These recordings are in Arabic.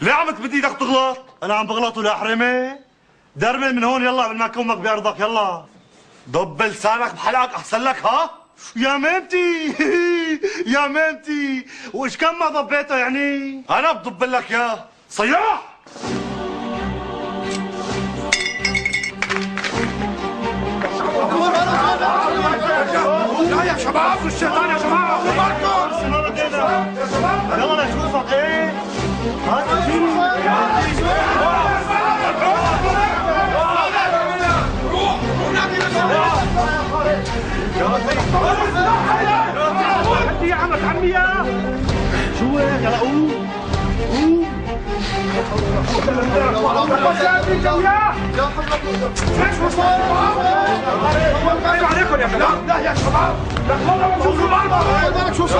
ليه عم تمد ايدك تغلط؟ انا عم بغلط ولا احرمي؟ درمل من هون يلا قبل ما كومك بارضك يلا. ضب لسانك بحلقك احسن لك ها؟ يا ميمتي يا ميمتي وايش كم ما ضبيته يعني؟ انا بضب لك يا صياح. لا يا شباب الشيطان يا شباب يلا نشوفك ايه انت يا عمك عمي يا شو هيك يلا قوم عليكم يا شباب لا يا شباب لا شوفوا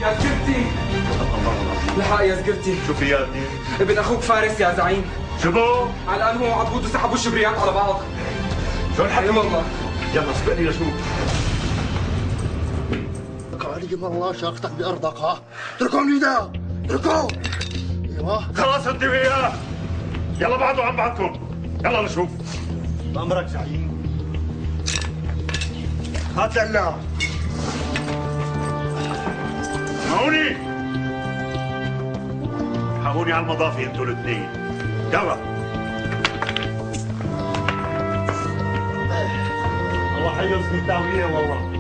يا زقرتي الحق يا زقرتي. شو في يا ابني؟ ابن اخوك فارس يا زعيم. شو بو؟ على الان هو وعبود سحبوا الشبريات على بعض. شو الحكي؟ والله يلا سبقني لشوف. علي والله شاركتك بارضك ها اتركهم لي ده اتركهم ايوه خلاص انت وياه يلا بعدوا عن بعضكم يلا نشوف. بأمرك زعيم هات العلاج هوني حقوني على المضافي انتوا الاثنين يلا. الله حيرزقك داوية والله